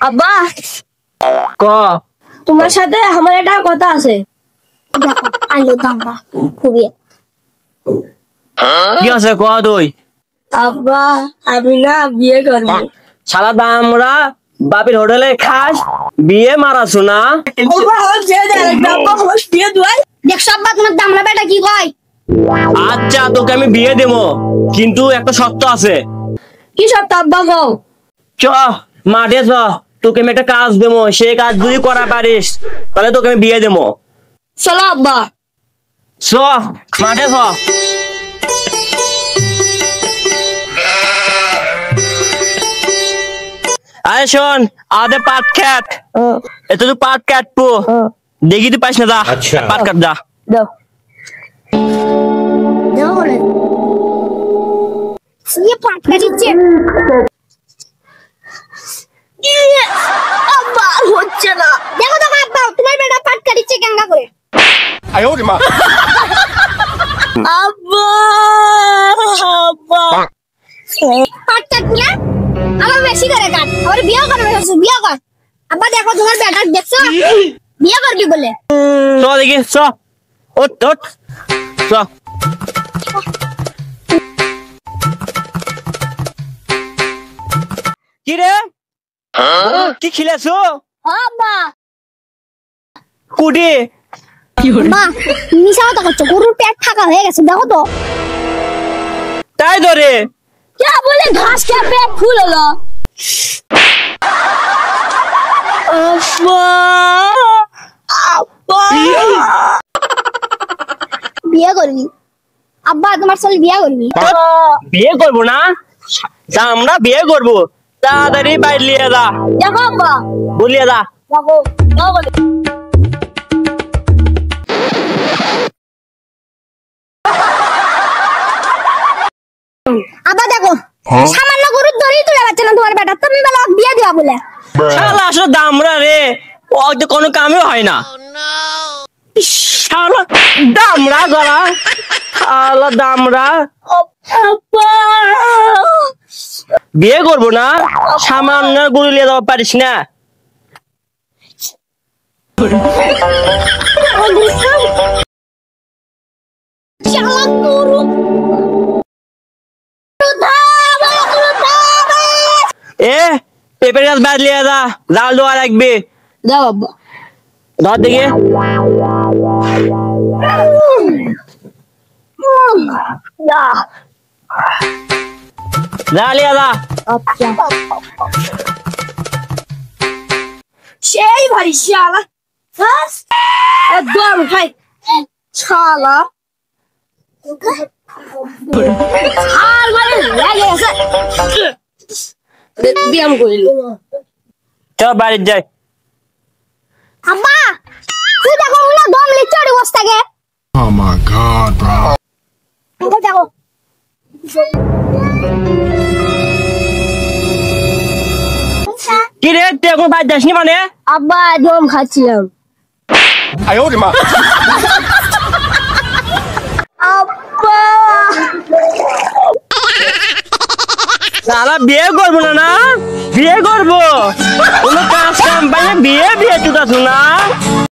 আব্বা ক তোমার সাথে আমার একটা কথা আছে। আলো দামরা খুবই কি আছে ক তুই? আব্বা আমি না বিয়ে করবো। শালা দামরা বাপের হোটেলে খাস বিয়ে মারাছো না? দেখছো আব্বা তোমার দামরা বেটা কি কয়? আচ্ছা তোকে আমি বিয়ে দেবো, কিন্তু একটা শর্ত আছে। কি সব আব্বা কও? চ মাঠে চ, তোকে আমি একটা কাজ দেবো, সেই কাজ যদি করা পারিস তাহলে তোকে আমি বিয়ে দেবো। চলো আব্বা। চ মাঠে চ। আরে শোন, আমাদের পাট খেত, এত তুই পাট কাটবো, দেখি তুই পাইস না, যা পাট কাট যা। দাও দাও বলে ये पाट কাটিছে। আব্বা হচ্ছে না। দেখো তো আব্বা তোমার বেটা পাট কাটিছে কেঙ্গা করে। আয়ো রে মা। আব্বা আব্বা পাট কাটলে আমার বেশি করে কাট, আমার বিয়ে করবে, বিয়ে কর। আব্বা দেখো তোমার বেটা দেখছো বিয়ে করবি বলে। চ দেখি চ, ওঠ ওঠ চ। কি রে কি খিলেছো? আব্বা কুটি মা মিশা কথা করছো, গরুর পেট ফাঁকা হয়ে গেছে দেখো তো। তাই ধরে क्या बोले घास क्या पेट फूल হলো। আব্বা বিয়ে করবি? আব্বা তোমার ছেলে বিয়ে করবি? বিয়ে করবো না, আমরা বিয়ে করবো, তাড়াতাড়ি বাইর লিয়ে যা। দেখো আব্বা বলিয়ে যা। দেখো দাও বলে আব্বা দেখো সামান্য গরুর দড়ি তুলে পাচ্ছে না তোমার বেটা, তুমি বলে বিয়ে দিবা বলে। শালা আসলে দামরা রে, ও তো কোনো কামই হয় না। শালা দামরা গলা, শালা দামরা। আব্বা বিয়ে করবো না, সামান্য গরু লিয়ে যাওয়া পারিস না। শালা গরু এ পেঁপের গাছ বাদ লিয়ে যা, জাল দেওয়া রাখবি। দাও আব্বা ধর দেখি। যা লিয়ে যা। সেই ভারী শালা একদম ভাই শালা আর মানে লেগে গেছে ব্যায়াম করিল। চল বাড়ির যাই। আব্বা তুই দেখো না দম লিচড়ি বসতাকে। Oh my god, bro. দেখো কি রে তুই এখন বাড়ি যাসনি মানে? আব্বা দম খাচ্ছিলাম। আয়ো রে মা। আব্বা শালা বিয়ে করবো না, না বিয়ে করবো, কোনো কাজ কাম পাইলে বিয়ে বিয়ে চুকাছো না।